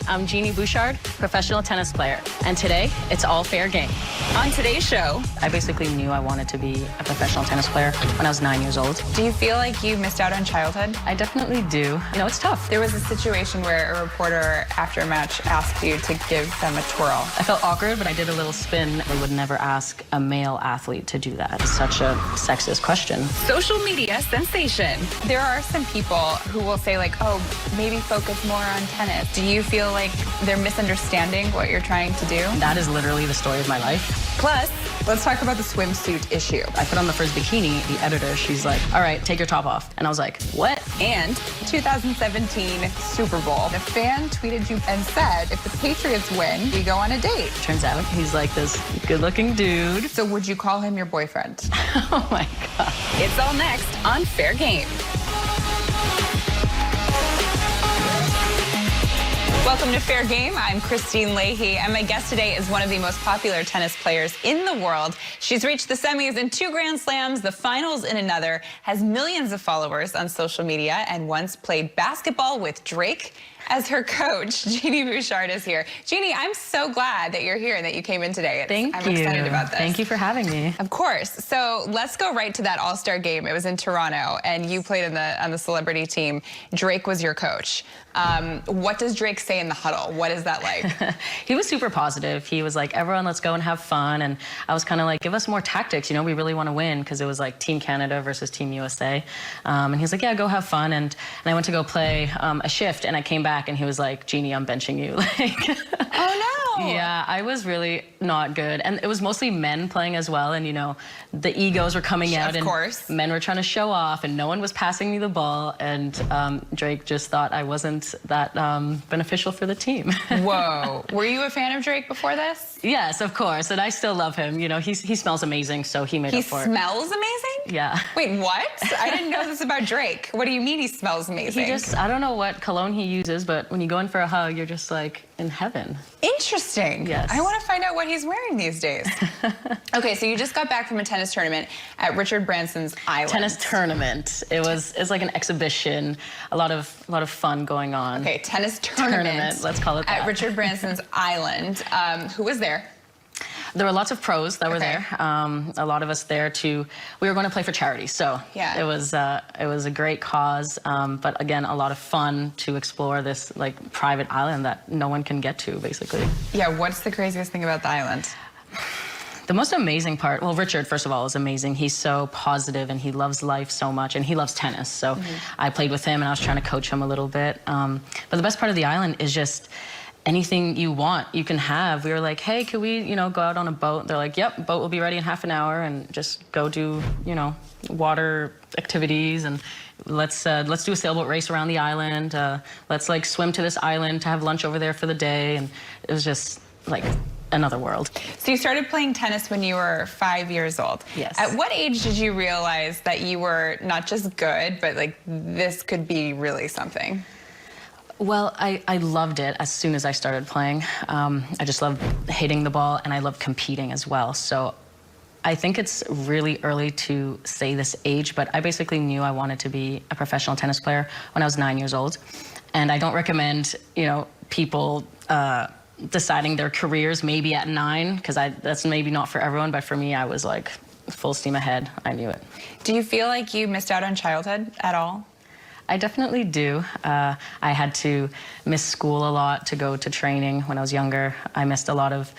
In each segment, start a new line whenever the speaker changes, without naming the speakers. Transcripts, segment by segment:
I'm Genie Bouchard, professional tennis player, and today it's all fair game.
On today's show,
I basically knew I wanted to be a professional tennis player when I was 9 years old.
do you feel like you missed out on childhood?
I definitely do. You know, it's tough.
There was a situation where a reporter after a match asked you to give them a twirl.
I felt awkward, but I did a little spin. I would never ask a male athlete to do that. It's such a sexist question.
Social media sensation. There are some people who will say like, oh, maybe focus more on tennis. Do you feel like they're misunderstanding what you're trying to do?
That is literally the story of my life.
Plus, let's talk about the swimsuit issue.
I put on the first bikini, the editor, she's like, all right, take your top off. And I was like, what?
And 2017 Super Bowl. A fan tweeted you and said, if the Patriots win, we go on a date.
Turns out he's like this good-looking dude.
So would you call him your boyfriend?
Oh my God.
It's all next on Fair Game. Welcome to Fair Game. I'm Christine Leahy, and my guest today is one of the most popular tennis players in the world. She's reached the semis in 2 Grand Slams, the finals in another, has millions of followers on social media, and once played basketball with Drake as her coach. Genie Bouchard is here. Genie, I'm so glad that you're here and that you came in today.
Thank you.
I'm excited about this.
Thank you for having me.
Of course. So let's go right to that All-Star game. It was in Toronto, and you played on the celebrity team. Drake was your coach. What does Drake say in the huddle? What is that like?
He was super positive. He was like, everyone, let's go and have fun. And I was kind of like, give us more tactics. You know, we really want to win, because it was like Team Canada versus Team USA. And he was like, yeah, go have fun. And I went to go play a shift, and I came back, and he was like, Genie, I'm benching you. Like,
oh, no.
Yeah, I was really not good. And it was mostly men playing as well. And, you know, the egos were coming out.
Of course.
And men were trying to show off, and no one was passing me the ball. And Drake just thought I wasn't that beneficial for the team.
Whoa. Were you a fan of Drake before this?
Yes, of course. And I still love him. You know, he smells amazing, so he made up for it.
He smells amazing?
Yeah.
Wait, what? I didn't know this about Drake. What do you mean he smells amazing?
He just, I don't know what cologne he uses, but when you go in for a hug, you're just like in heaven.
Interesting.
Yes.
I want to find out what he's wearing these days. Okay, so you just got back from a tennis tournament at Richard Branson's Island.
Tennis tournament. It's like an exhibition. A lot of fun going on.
Okay, tennis tournament.
Let's call it that.
At Richard Branson's Island. Who was there?
There were lots of pros that were
Okay.
there. A lot of us there we were going to play for charity. So
Yeah.
it was a great cause. But again, a lot of fun to explore this like private island that no one can get to, basically.
Yeah, what's the craziest thing about the island?
The most amazing part, well, Richard, first of all, is amazing. He's so positive, and he loves life so much, and he loves tennis. So I played with him, and I was trying to coach him a little bit. But the best part of the island is just anything you want, you can have. We were like, hey, could we, you know, go out on a boat? They're like, yep, boat will be ready in half an hour, and just go do, you know, water activities, and let's do a sailboat race around the island. Let's like swim to this island to have lunch over there for the day, and it was just like another world.
So you started playing tennis when you were 5 years old.
Yes.
At what age did you realize that you were not just good, but like this could be really something?
Well, I loved it as soon as I started playing. I just loved hitting the ball, and I loved competing as well. So I think it's really early to say this age, but I basically knew I wanted to be a professional tennis player when I was 9 years old. And I don't recommend, you know, people deciding their careers maybe at 9, because that's maybe not for everyone, but for me, I was like full steam ahead. I knew it.
Do you feel like you missed out on childhood at all?
I definitely do. I had to miss school a lot to go to training when I was younger. I missed a lot of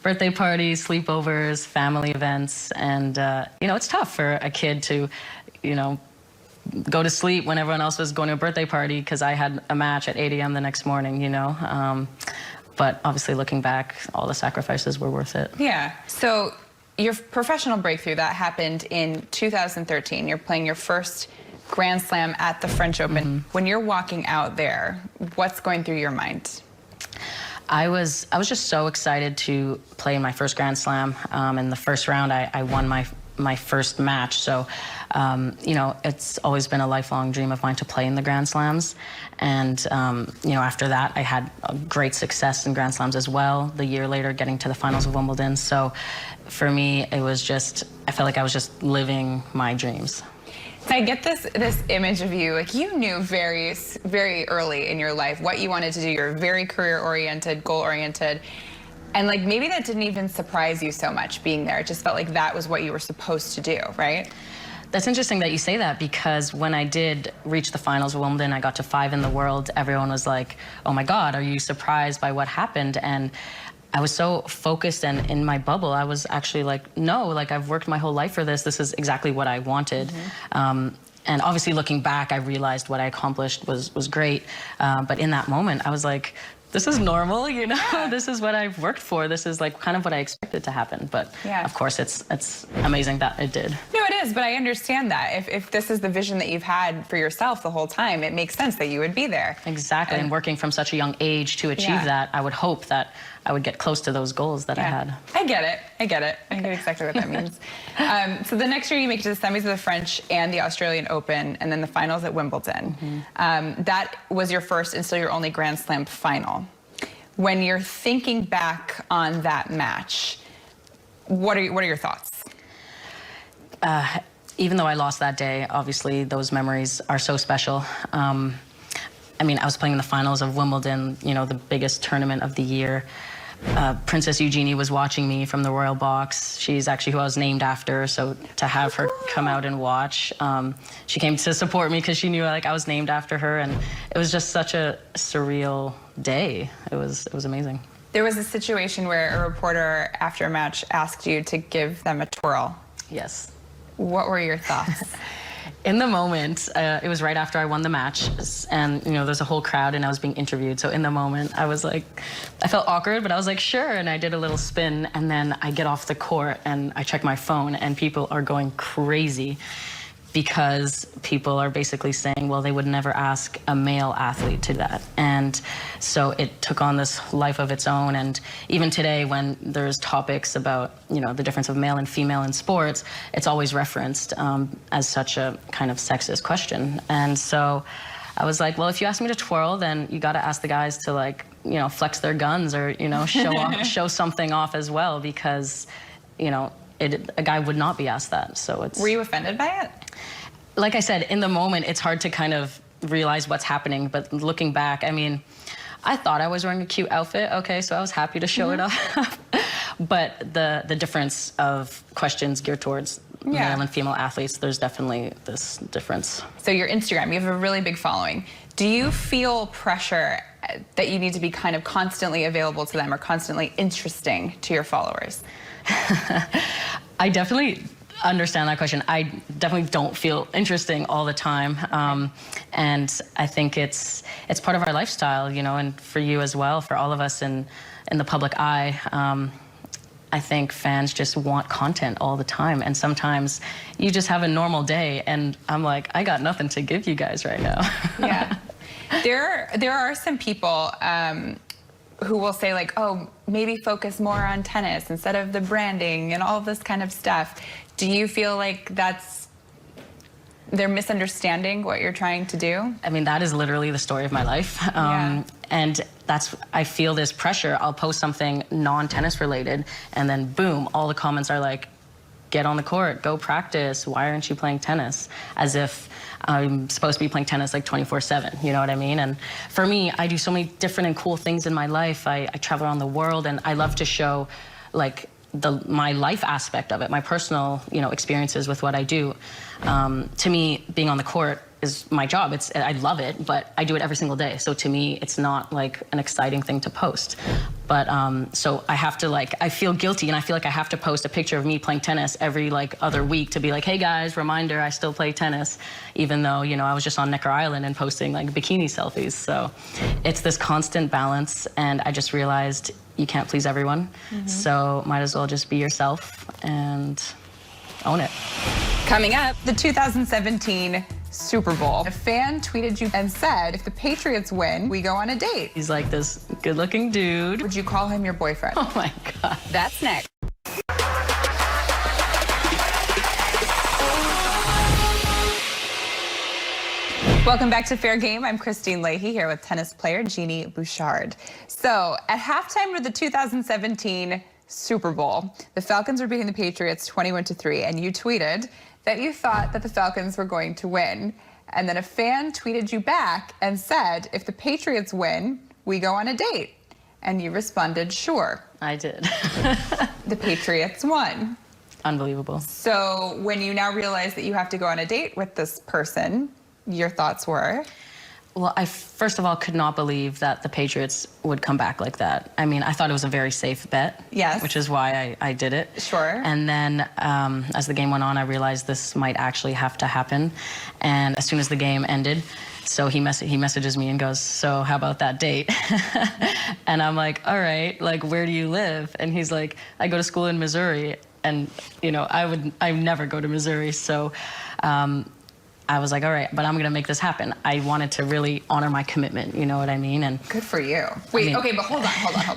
birthday parties, sleepovers, family events, and you know, it's tough for a kid to, you know, go to sleep when everyone else was going to a birthday party because I had a match at 8 a.m. the next morning, you know. But obviously, looking back, all the sacrifices were worth it.
Yeah. So your professional breakthrough, that happened in 2013. You're playing your first Grand Slam at the French Open. When you're walking out there, what's going through your mind?
I was just so excited to play in my first Grand Slam. In the first round, I won my first match. So, you know, it's always been a lifelong dream of mine to play in the Grand Slams. And, you know, after that, I had a great success in Grand Slams as well. The year later, getting to the finals of Wimbledon. So for me, it was just, I felt like I was just living my dreams.
I get this image of you, like you knew very early in your life what you wanted to do. You're very career-oriented, goal-oriented, and like maybe that didn't even surprise you so much being there. It just felt like that was what you were supposed to do, right?
That's interesting that you say that, because when I did reach the finals of Wimbledon, I got to 5 in the world. Everyone was like, oh my God, are you surprised by what happened? And I was so focused and in my bubble. I was actually like, no, like I've worked my whole life for this. This is exactly what I wanted. And obviously looking back, I realized what I accomplished was great. But in that moment, I was like, this is normal, you know?
Yeah.
This is what I've worked for. This is like kind of what I expected to happen. But
yeah.
Of course, it's amazing that it did.
No, it is, but I understand that. If this is the vision that you've had for yourself the whole time, it makes sense that you would be there.
Exactly, and working from such a young age to achieve that, I would hope that I would get close to those goals that I had.
I get it. I get exactly what that means. So the next year you make it to the semis of the French and the Australian Open, and then the finals at Wimbledon. That was your first and still your only Grand Slam final. When you're thinking back on that match, what are your thoughts?
Even though I lost that day, obviously those memories are so special. I mean, I was playing in the finals of Wimbledon, you know, the biggest tournament of the year. Princess Eugenie was watching me from the royal box. She's actually who I was named after, so to have her come out and watch, she came to support me because she knew like I was named after her, and it was just such a surreal day. It was amazing.
There was a situation where a reporter after a match asked you to give them a twirl.
Yes.
What were your thoughts?
In the moment, it was right after I won the match, and you know, there's a whole crowd and I was being interviewed. So in the moment, I was like, I felt awkward, but I was like, sure. And I did a little spin, and then I get off the court and I check my phone, and people are going crazy because people are basically saying, well, they would never ask a male athlete to do that. And so it took on this life of its own. And even today, when there's topics about, you know, the difference of male and female in sports, it's always referenced as such a kind of sexist question. And so I was like, well, if you ask me to twirl, then you got to ask the guys to, like, you know, flex their guns or, you know, show something off as well, because, you know, a guy would not be asked that. So it's.
Were you offended by it?
Like I said, in the moment, it's hard to kind of realize what's happening. But looking back, I mean, I thought I was wearing a cute outfit. Okay, so I was happy to show it off. But the difference of questions geared towards male and female athletes, there's definitely this difference.
So your Instagram, you have a really big following. Do you feel pressure that you need to be kind of constantly available to them or constantly interesting to your followers?
I definitely understand that question. I definitely don't feel interesting all the time, and I think it's part of our lifestyle, you know, and for you as well, for all of us in the public eye. I think fans just want content all the time, and sometimes you just have a normal day, and I'm like, I got nothing to give you guys right now.
Yeah, there are some people who will say like, oh, maybe focus more on tennis instead of the branding and all this kind of stuff. Do you feel like they're misunderstanding what you're trying to do?
I mean, that is literally the story of my life. And I feel this pressure. I'll post something non-tennis related, and then boom, all the comments are like, get on the court, go practice, why aren't you playing tennis? As if I'm supposed to be playing tennis like 24/7, you know what I mean? And for me, I do so many different and cool things in my life. I travel around the world, and I love to show like my life aspect of it, my personal, you know, experiences with what I do. To me, being on the court is my job. I love it, but I do it every single day. So to me, it's not like an exciting thing to post. But so I have to, like, I feel guilty, and I feel like I have to post a picture of me playing tennis every like other week to be like, hey guys, reminder, I still play tennis, even though, you know, I was just on Necker Island and posting like bikini selfies. So it's this constant balance, and I just realized you can't please everyone. So might as well just be yourself and own it.
Coming up, the 2017 Super Bowl. A fan tweeted you and said, if the Patriots win, we go on a date.
He's like this good-looking dude.
Would you call him your boyfriend?
Oh my God.
That's next. Welcome back to Fair Game. I'm Christine Leahy here with tennis player Genie Bouchard. So at halftime of the 2017 Super Bowl, the Falcons were beating the Patriots 21-3, and you tweeted that you thought that the Falcons were going to win, and then a fan tweeted you back and said, if the Patriots win, we go on a date. And you responded, sure.
I did.
The Patriots won.
Unbelievable.
So when you now realize that you have to go on a date with this person, your thoughts were?
Well, I first of all could not believe that the Patriots would come back like that. I mean, I thought it was a very safe bet.
Yes.
Which is why I did it.
Sure.
And then as the game went on, I realized this might actually have to happen. And as soon as the game ended, so he messages me and goes, so how about that date? And I'm like, all right, like, where do you live? And he's like, I go to school in Missouri. And, you know, I never go to Missouri. So I was like, all right, but I'm going to make this happen. I wanted to really honor my commitment, you know what I mean? And
good for you. Wait, okay, but hold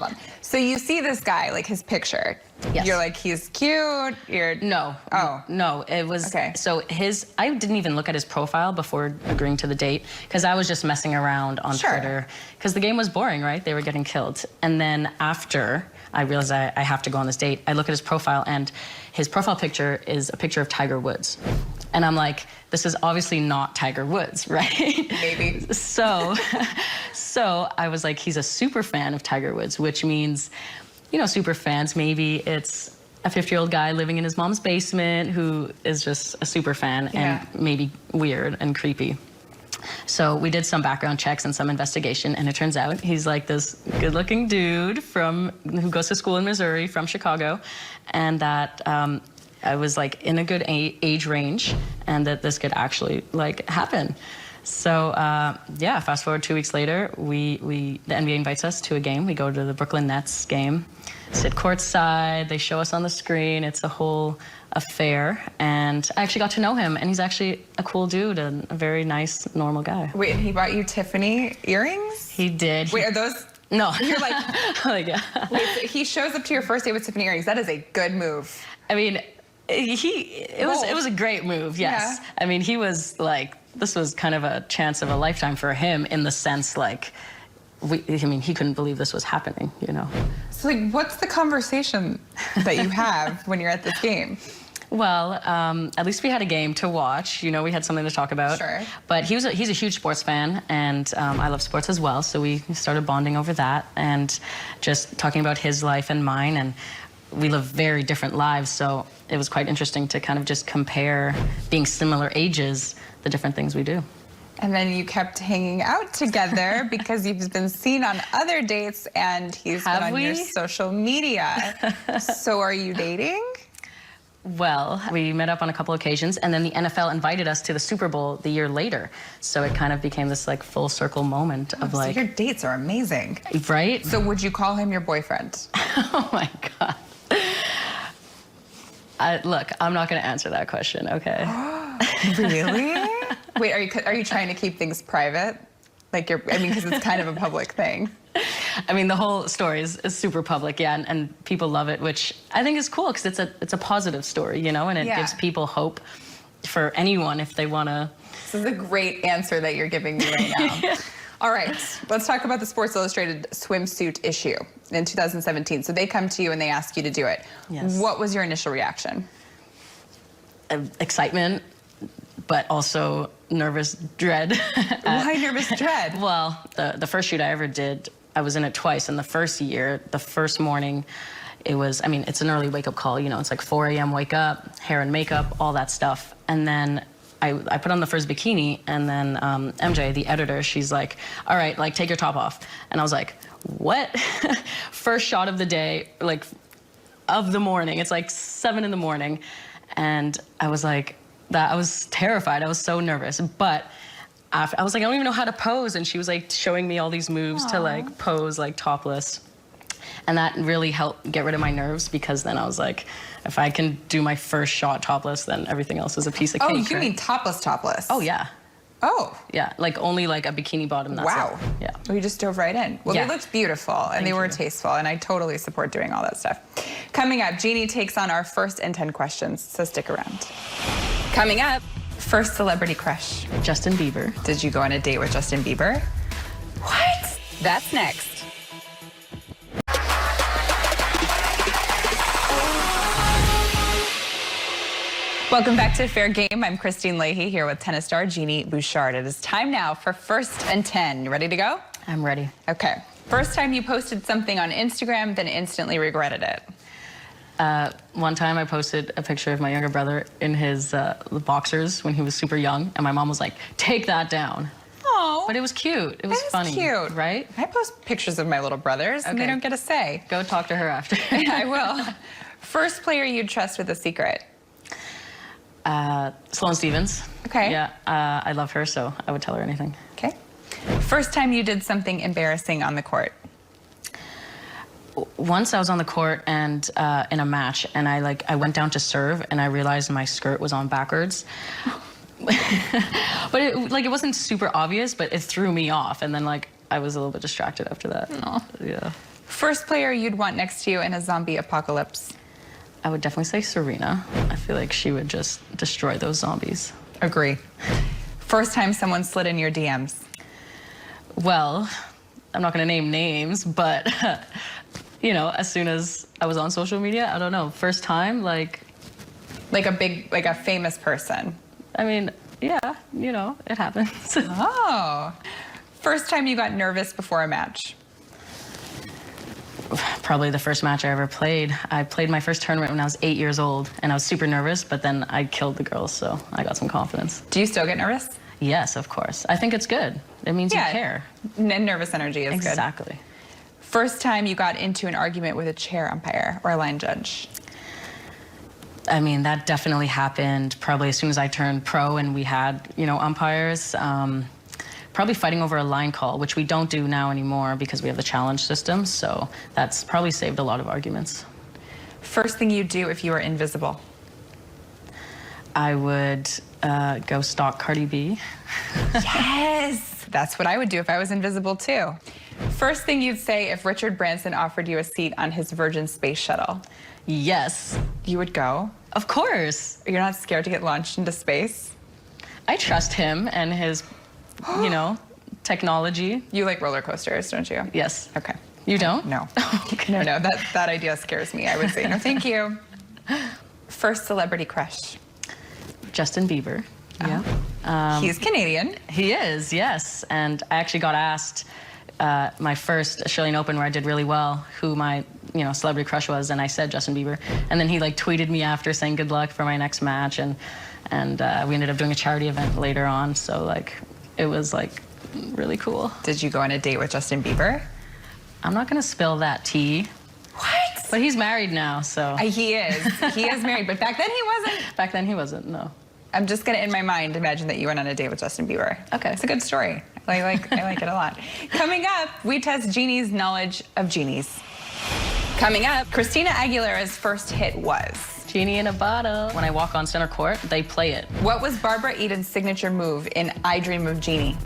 on. So you see this guy, like his picture.
Yes.
You're like, he's cute.
No.
Oh.
No, it was,
okay.
So I didn't even look at his profile before agreeing to the date because I was just messing around on Twitter because the game was boring, right? They were getting killed. And then after I realized I have to go on this date, I look at his profile and his profile picture is a picture of Tiger Woods. And I'm like, this is obviously not Tiger Woods, right?
Maybe.
So I was like, he's a super fan of Tiger Woods, which means, you know, super fans, maybe it's a 50-year-old guy living in his mom's basement who is just a super fan and maybe weird and creepy. So we did some background checks and some investigation, and it turns out he's like this good-looking dude who goes to school in Missouri from Chicago, and that I was like in a good age range, and that this could actually like happen. So yeah, fast forward 2 weeks later, the NBA invites us to a game. We go to the Brooklyn Nets game, sit courtside. They show us on the screen. It's a whole affair, and I actually got to know him, and he's actually a cool dude and a very nice, normal guy.
Wait, and he bought you Tiffany earrings?
He did.
Wait, are those?
No.
You're like,
like, yeah.
Wait, so he shows up to your first date with Tiffany earrings. That is a good move.
I mean, it was a great move. Yes. Yeah. I mean, he was like, this was kind of a chance of a lifetime for him in the sense like, he couldn't believe this was happening, you know.
So like, what's the conversation that you have when you're at this game?
Well, at least we had a game to watch. You know, we had something to talk about.
Sure.
But he's a huge sports fan, and I love sports as well. So we started bonding over that and just talking about his life and mine. And we live very different lives, so it was quite interesting to kind of just compare, being similar ages, the different things we do.
And then you kept hanging out together because you've been seen on other dates, and he's been on your social media. So are you dating?
Well, we met up on a couple occasions, and then the NFL invited us to the Super Bowl the year later. So it kind of became this like full circle moment of like...
So your dates are amazing.
Right?
So would you call him your boyfriend?
Oh my God. Look, I'm not going to answer that question, okay?
Really? Wait, are you trying to keep things private? Like because it's kind of a public thing.
I mean, the whole story is super public, yeah, and people love it, which I think is cool because it's a positive story, you know, and it gives people hope for anyone if they want to.
This is a great answer that you're giving me right now. All right, let's talk about the Sports Illustrated swimsuit issue in 2017. So they come to you and they ask you to do it.
Yes.
What was your initial reaction?
Excitement, but also nervous dread.
Why nervous dread?
Well, the first shoot I ever did, I was in it twice. And the first year, the first morning, it was, I mean, it's an early wake-up call. You know, it's like 4 a.m. wake up, hair and makeup, all that stuff. And then I put on the first bikini, and then MJ, the editor, she's like, all right, like, take your top off. And I was like, what? First shot of the day, like, of the morning. It's like 7 in the morning. And I was like, I was terrified. I was so nervous. But I was like, I don't even know how to pose. And she was like showing me all these moves to like pose like topless. And that really helped get rid of my nerves, because then I was like, if I can do my first shot topless, then everything else is a piece of cake.
Oh, you mean topless?
Oh, yeah.
Oh.
Yeah, like only like a bikini bottom, that's
wow.
it. Yeah.
Well, you just dove right in. Well, they looked beautiful, and they were tasteful, and I totally support doing all that stuff. Coming up, Genie takes on our first in 10 questions, so stick around. Coming up, first celebrity crush.
Justin Bieber.
Did you go on a date with Justin Bieber? What? That's next. Welcome back to Fair Game. I'm Christine Leahy here with tennis star Genie Bouchard. It is time now for First and 10. You ready to go?
I'm ready.
Okay. First time you posted something on Instagram, then instantly regretted it.
One time I posted a picture of my younger brother in his boxers when he was super young, and my mom was like, take that down.
Oh.
But it was cute. It was funny.
Cute.
Right?
I post pictures of my little brothers, and they don't get a say.
Go talk to her after.
I will. First player you'd trust with a secret?
Sloane Stevens.
Okay.
Yeah, I love her, so I would tell her anything.
Okay. First time you did something embarrassing on the court?
Once I was on the court and in a match, and I went down to serve, and I realized my skirt was on backwards. But it wasn't super obvious, but it threw me off, and then I was a little bit distracted after that.
Aww.
Yeah.
First player you'd want next to you in a zombie apocalypse?
I would definitely say Serena. I feel like she would just destroy those zombies.
Agree. First time someone slid in your DMs?
Well, I'm not going to name names, but you know, as soon as I was on social media, I don't know, first time, like a famous person. I mean, yeah, you know, it happens.
Oh. First time you got nervous before a match?
Probably the first match I ever played. I played my first tournament when I was 8 years old, and I was super nervous, but then I killed the girls, so I got some confidence.
Do you still get nervous?
Yes, of course. I think it's good. It means you care.
Nervous energy is good.
Exactly.
First time you got into an argument with a chair umpire or a line judge?
I mean, that definitely happened probably as soon as I turned pro and we had, you know, umpires. Probably fighting over a line call, which we don't do now anymore because we have the challenge system. So that's probably saved a lot of arguments.
First thing you'd do if you were invisible?
I would go stalk Cardi B.
Yes! That's what I would do if I was invisible too. First thing you'd say if Richard Branson offered you a seat on his Virgin space shuttle?
Yes.
You would go?
Of course.
You're not scared to get launched into space? I
trust him and his, you know, technology.
You like roller coasters, don't you?
Yes.
Okay.
You don't?
No.
Okay.
No, that idea scares me. I would say no, thank you. First celebrity crush?
Justin Bieber.
Yeah. He's Canadian.
He is, yes. And I actually got asked my first Australian Open where I did really well who my, you know, celebrity crush was, and I said Justin Bieber. And then he tweeted me after saying good luck for my next match, and we ended up doing a charity event later on. So it was really cool.
Did you go on a date with Justin Bieber?
I'm not gonna spill that tea.
What?
But he's married now, so.
He is. He is married, but back then he wasn't.
Back then he wasn't, no.
I'm just gonna, in my mind, imagine that you went on a date with Justin Bieber.
Okay.
It's a good story. I like it a lot. Coming up, we test Genie's knowledge of genies. Coming up, Christina Aguilera's first hit was?
Genie in a Bottle. When I walk on center court, they play it.
What was Barbara Eden's signature move in I Dream of Genie?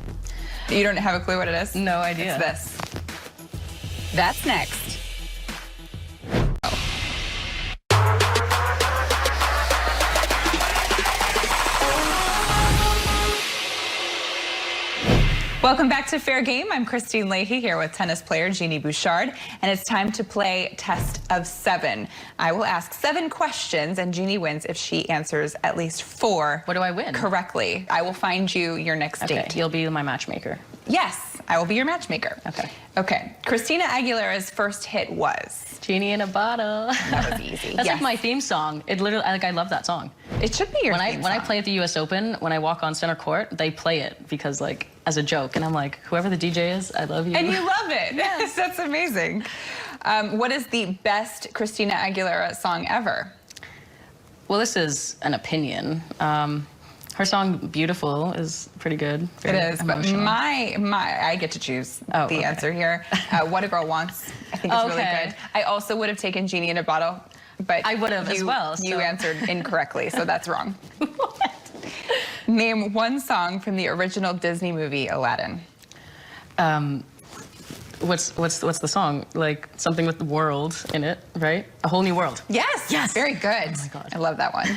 You don't have a clue what it is?
No idea.
It's this. That's next. Welcome back to Fair Game. I'm Christine Leahy here with tennis player Genie Bouchard, and it's time to play Test of 7. I will ask 7 questions, and Genie wins if she answers at least 4.
What do I win?
Correctly. I will find you your next date.
You'll be my matchmaker.
Yes, I will be your matchmaker.
Okay.
Okay. Christina Aguilera's first hit was?
Genie in a Bottle.
That was easy.
That's
yes.
my theme song. It literally, I love that song.
It should be your theme song.
When I play at the U.S. Open, when I walk on center court, they play it because as a joke, and I'm like, whoever the DJ is, I love you.
And you love it. Yes, that's amazing. What is the best Christina Aguilera song ever?
Well, this is an opinion. Her song "Beautiful" is pretty good.
It is, emotional. But I get to choose the answer here. "What a Girl Wants," I think is really good. I also would have taken "Genie in a Bottle," but
I would have as well.
You answered incorrectly, so that's wrong. Name one song from the original Disney movie Aladdin.
What's the song? Like something with the world in it, right? A Whole New World.
Yes. Yes. Very good.
Oh my God.
I love that one.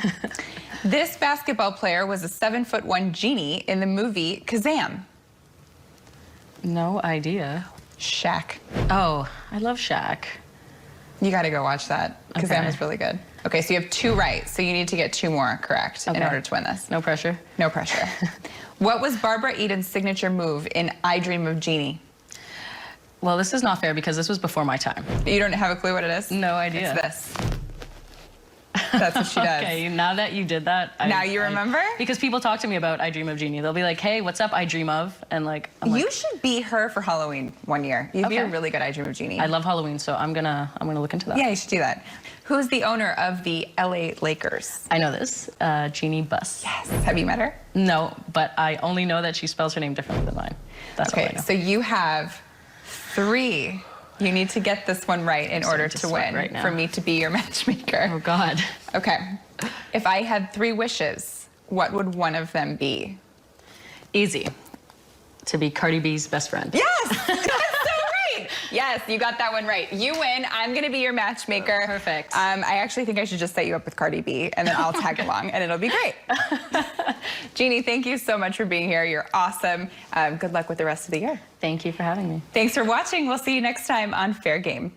This basketball player was a 7'1" genie in the movie Kazam.
No idea.
Shaq.
Oh, I love Shaq.
You got to go watch that. Kazam is really good. Okay, so you have 2 right, so you need to get 2 more correct in order to win this.
No pressure.
No pressure. What was Barbara Eden's signature move in I Dream of Genie?
Well, this is not fair because this was before my time.
You don't have a clue what it is?
No idea.
It's this. That's what she does.
Okay, now that you did that.
Now you remember?
Because people talk to me about I Dream of Genie. They'll be like, hey, what's up, I Dream of? And like, I'm like,
You should be her for Halloween one year. You'd be a
Okay.
really good I Dream of Genie.
I love Halloween, so I'm gonna look into that.
Yeah, you should do that. Who's the owner of the LA Lakers?
I know this, Genie Bus.
Yes. Have you met her?
No, but I only know that she spells her name differently than mine. That's all I
Okay,
know.
so you have 3. You need to get this one right in order to
sweat
win
right now.
for me to be your matchmaker.
Oh God.
Okay. If I had 3 wishes, what would one of them be?
Easy. To be Cardi B's best friend.
Yes! That's so right! Yes, you got that one right. You win. I'm going to be your matchmaker.
Perfect.
I actually think I should just set you up with Cardi B, and then I'll tag along, and it'll be great. Genie, thank you so much for being here. You're awesome. Good luck with the rest of the year.
Thank you for having me.
Thanks for watching. We'll see you next time on Fair Game.